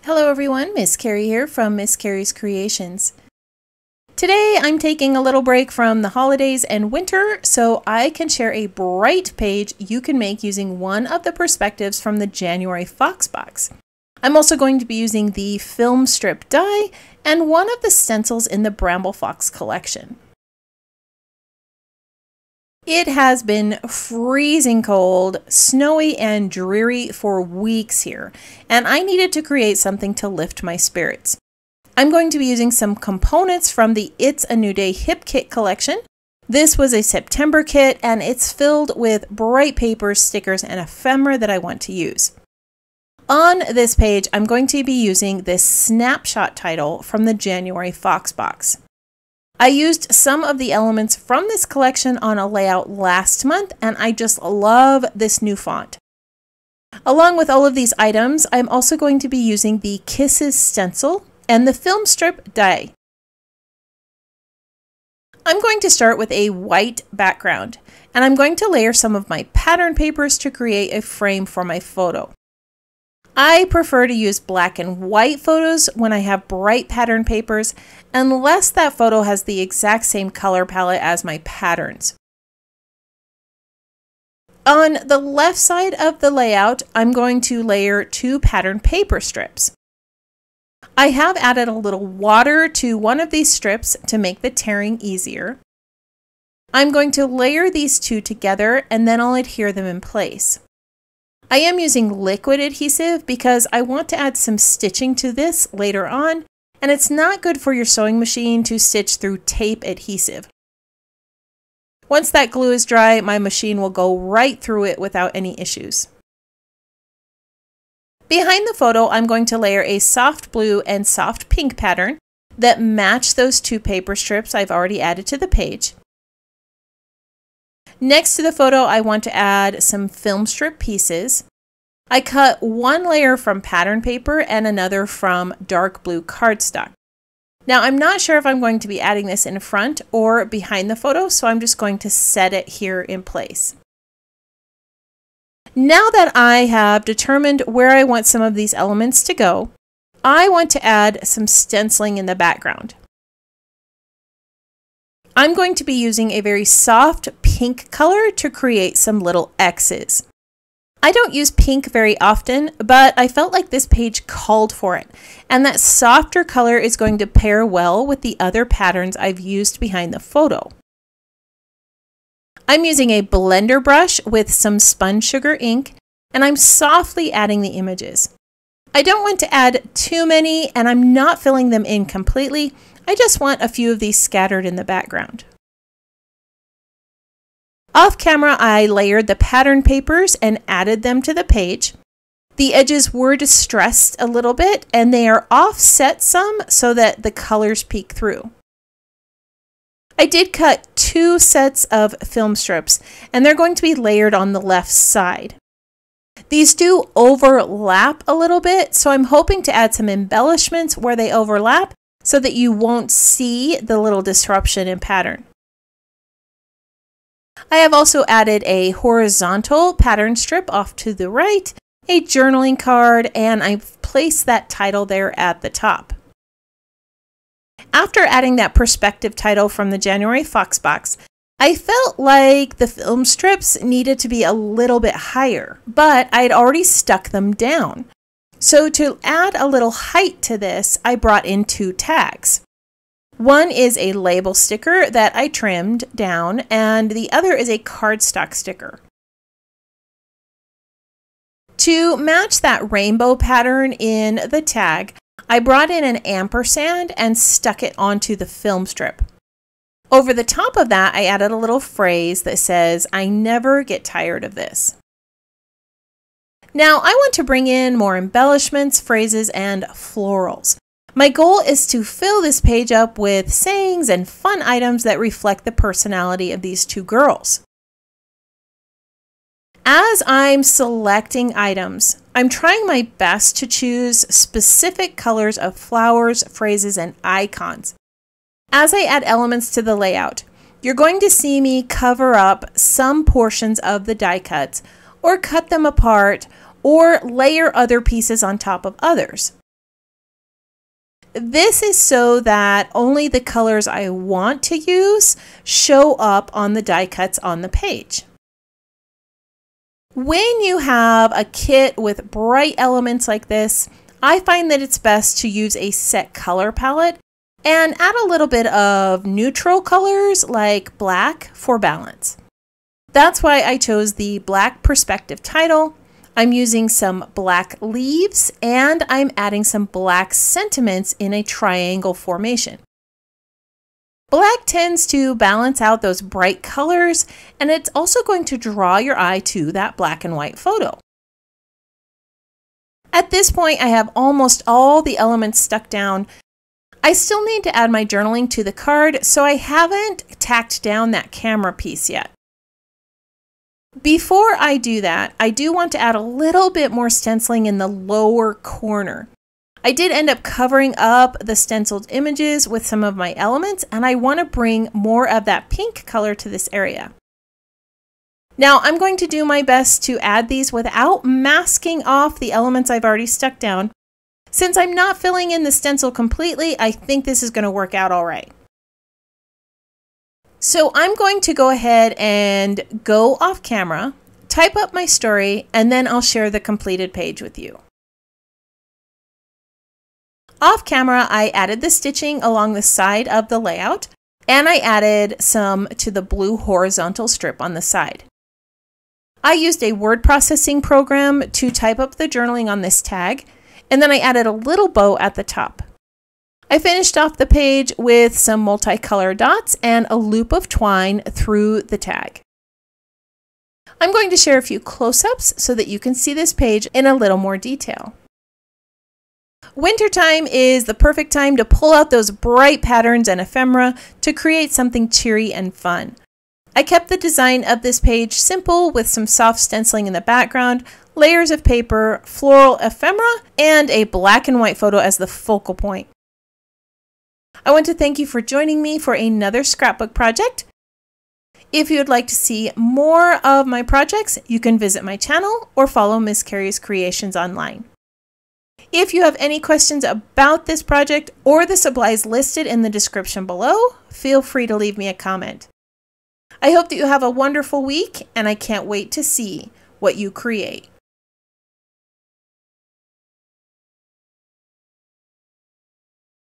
Hello everyone, Miss Carrie here from Miss Carrie's Creations. Today I'm taking a little break from the holidays and winter so I can share a bright page you can make using one of the perspectives from the January Fox box. I'm also going to be using the film strip die and one of the stencils in the Bramble Fox collection. It has been freezing cold, snowy, and dreary for weeks here, and I needed to create something to lift my spirits. I'm going to be using some components from the It's a New Day Hip Kit collection. This was a September kit, and it's filled with bright papers, stickers, and ephemera that I want to use. On this page, I'm going to be using this Snapshot title from the January Fox box. I used some of the elements from this collection on a layout last month, and I just love this new font. Along with all of these items, I'm also going to be using the Kisses stencil and the film strip die. I'm going to start with a white background, and I'm going to layer some of my pattern papers to create a frame for my photo. I prefer to use black and white photos when I have bright pattern papers, unless that photo has the exact same color palette as my patterns. On the left side of the layout, I'm going to layer two pattern paper strips. I have added a little water to one of these strips to make the tearing easier. I'm going to layer these two together and then I'll adhere them in place. I am using liquid adhesive because I want to add some stitching to this later on, and it's not good for your sewing machine to stitch through tape adhesive. Once that glue is dry, my machine will go right through it without any issues. Behind the photo, I'm going to layer a soft blue and soft pink pattern that match those two paper strips I've already added to the page. Next to the photo, I want to add some film strip pieces. I cut one layer from pattern paper and another from dark blue cardstock. Now, I'm not sure if I'm going to be adding this in front or behind the photo, so I'm just going to set it here in place. Now that I have determined where I want some of these elements to go, I want to add some stenciling in the background. I'm going to be using a very soft pink color to create some little X's. I don't use pink very often, but I felt like this page called for it, and that softer color is going to pair well with the other patterns I've used behind the photo. I'm using a blender brush with some spun sugar ink, and I'm softly adding the images. I don't want to add too many, and I'm not filling them in completely. I just want a few of these scattered in the background. Off camera, I layered the pattern papers and added them to the page. The edges were distressed a little bit, and they are offset some so that the colors peek through. I did cut two sets of film strips, and they're going to be layered on the left side. These do overlap a little bit, so I'm hoping to add some embellishments where they overlap so that you won't see the little disruption in pattern. I have also added a horizontal pattern strip off to the right, a journaling card, and I've placed that title there at the top. After adding that perspective title from the January Fox box, I felt like the film strips needed to be a little bit higher, but I'd already stuck them down. So to add a little height to this, I brought in two tags. One is a label sticker that I trimmed down, and the other is a cardstock sticker. To match that rainbow pattern in the tag, I brought in an ampersand and stuck it onto the film strip. Over the top of that, I added a little phrase that says, "I never get tired of this." Now, I want to bring in more embellishments, phrases, and florals. My goal is to fill this page up with sayings and fun items that reflect the personality of these two girls. As I'm selecting items, I'm trying my best to choose specific colors of flowers, phrases, and icons. As I add elements to the layout, you're going to see me cover up some portions of the die cuts, or cut them apart, or layer other pieces on top of others. This is so that only the colors I want to use show up on the die cuts on the page. When you have a kit with bright elements like this, I find that it's best to use a set color palette and add a little bit of neutral colors like black for balance. That's why I chose the black perspective title. I'm using some black leaves and I'm adding some black sentiments in a triangle formation. Black tends to balance out those bright colors, and it's also going to draw your eye to that black and white photo. At this point, I have almost all the elements stuck down. I still need to add my journaling to the card, so I haven't tacked down that camera piece yet. Before I do that, I do want to add a little bit more stenciling in the lower corner. I did end up covering up the stenciled images with some of my elements, and I want to bring more of that pink color to this area. Now I'm going to do my best to add these without masking off the elements I've already stuck down. Since I'm not filling in the stencil completely, I think this is going to work out all right. So I'm going to go ahead and go off camera, type up my story, and then I'll share the completed page with you. Off camera, I added the stitching along the side of the layout, and I added some to the blue horizontal strip on the side. I used a word processing program to type up the journaling on this tag, and then I added a little bow at the top. I finished off the page with some multicolor dots and a loop of twine through the tag. I'm going to share a few close-ups so that you can see this page in a little more detail. Wintertime is the perfect time to pull out those bright patterns and ephemera to create something cheery and fun. I kept the design of this page simple with some soft stenciling in the background, layers of paper, floral ephemera, and a black and white photo as the focal point. I want to thank you for joining me for another scrapbook project. If you would like to see more of my projects, you can visit my channel or follow Miss Carrie's Creations online. If you have any questions about this project or the supplies listed in the description below, feel free to leave me a comment. I hope that you have a wonderful week, and I can't wait to see what you create.